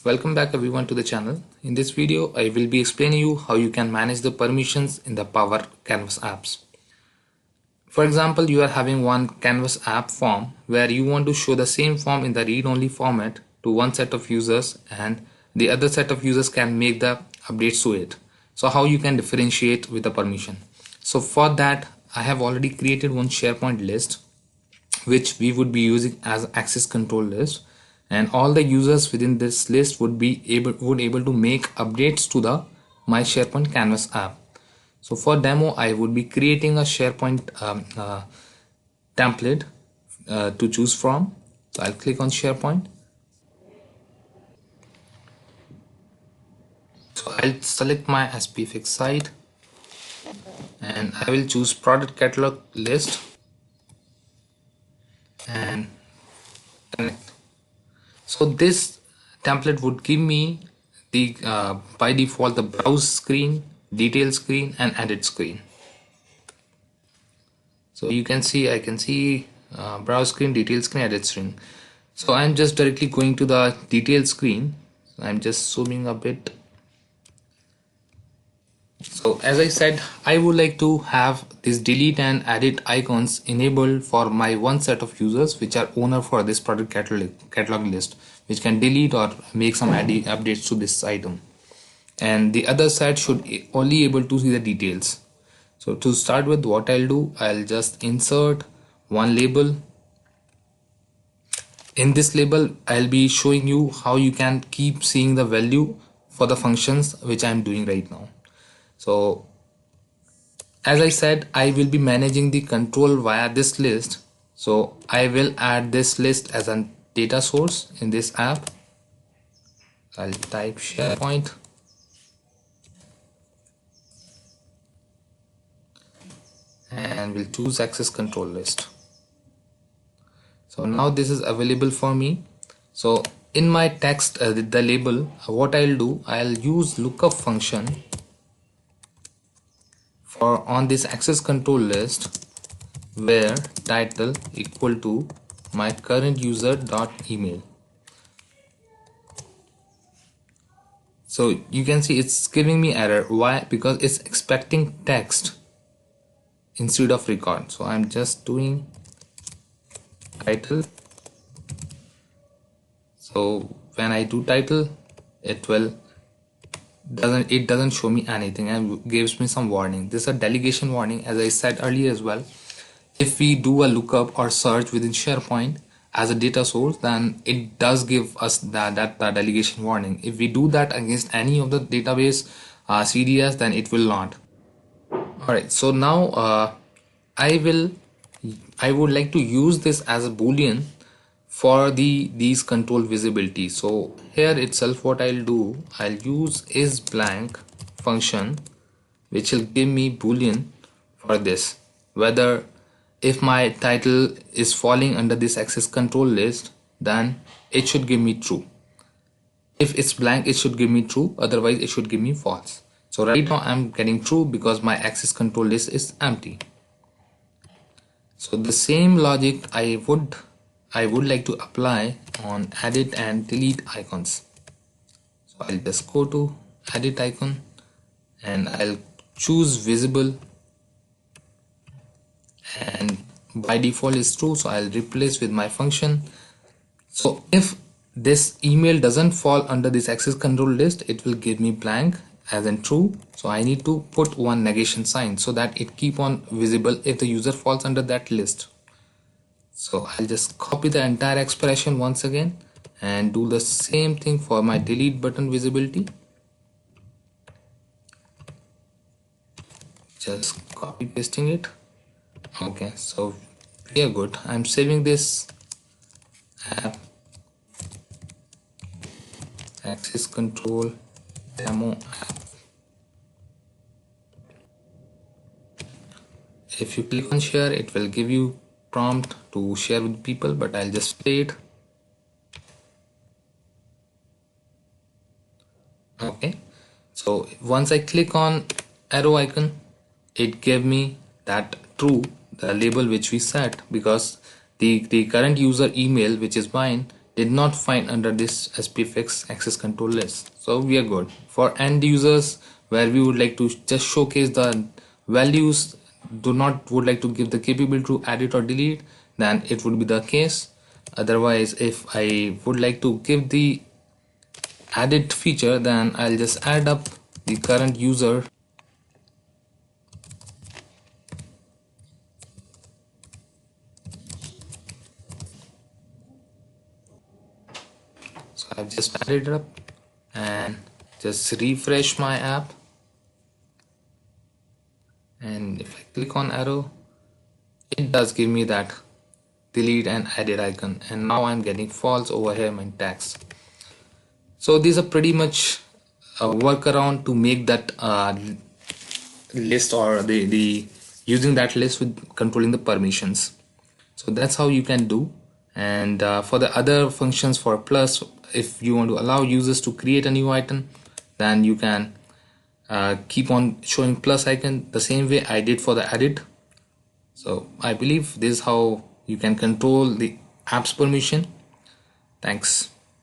Welcome back everyone to the channel. In this video I will be explaining you how you can manage the permissions in the Power Canvas apps. For example, you are having one Canvas app form where you want to show the same form in the read-only format to one set of users and the other set of users can make the updates to it. So how you can differentiate with the permission. So for that I have already created one SharePoint list which we would be using as access control list, and all the users within this list would able to make updates to the My SharePoint Canvas app. So for demo I would be creating a SharePoint template to choose from. So I'll click on SharePoint. So I'll select my SPFX site and I will choose product catalog list and connect. So this template would give me the by default the browse screen, detail screen and edit screen. So you can see I can see browse screen, detail screen, edit screen. So I'm just directly going to the detail screen. So I'm just zooming a bit. So as I said, I would like to have this delete and edit icons enabled for my one set of users which are owner for this product catalog list, which can delete or make some updates to this item, and the other side should only able to see the details. So to start with, what I'll do, I'll just insert one label. In this label I'll be showing you how you can keep seeing the value for the functions which I'm doing right now. So as I said, I will be managing the control via this list. So I will add this list as a data source in this app. I'll type SharePoint and we'll choose access control list. So now this is available for me. So in my text, the label, what I'll do, I'll use lookup function for on this access control list where title equal to my current user dot email. So you can see it's giving me error. Why? Because it's expecting text instead of record. So I'm just doing title. So when I do title, it doesn't show me anything and gives me some warning. This is a delegation warning, as I said earlier as well. If we do a lookup or search within SharePoint as a data source, then it does give us that delegation warning. If we do that against any of the database CDS, then it will not. Alright, so now I would like to use this as a boolean for these control visibility. So here itself what I'll do, I'll use is blank function which will give me boolean for this, whether if my title is falling under this access control list, then it should give me true. If it's blank, it should give me true, otherwise it should give me false. So right now I'm getting true because my access control list is empty. So the same logic I would like to apply on edit and delete icons. So I'll just go to edit icon and I'll choose visible, and by default is true, so I'll replace with my function. So if this email doesn't fall under this access control list, it will give me blank as in true. So I need to put one negation sign so that it keep on visible if the user falls under that list. So I'll just copy the entire expression once again and do the same thing for my delete button visibility. Just copy pasting it. Okay, so we are good. I'm saving this app access control demo app. If you click on share, it will give you prompt to share with people, but I'll just play it. Okay, so once I click on arrow icon, it gave me that true, the label which we set, because the current user email, which is mine, did not find under this SPFX access control list. So we are good. For end users where we would like to just showcase the values, would like to give the capability to edit or delete, then it would be the case. Otherwise, if I would like to give the edit feature, then I'll just add up the current user. So I've just added it up and just refresh my app, and if I click on arrow, it does give me that delete and edit icon, and now I'm getting false over here in my tags. So these are pretty much a workaround to make that list, or the using that list with controlling the permissions. So that's how you can do. And for the other functions, for plus, if you want to allow users to create a new item, then you can keep on showing plus icon the same way I did for the edit. So I believe this is how you can control the app's permission. Thanks.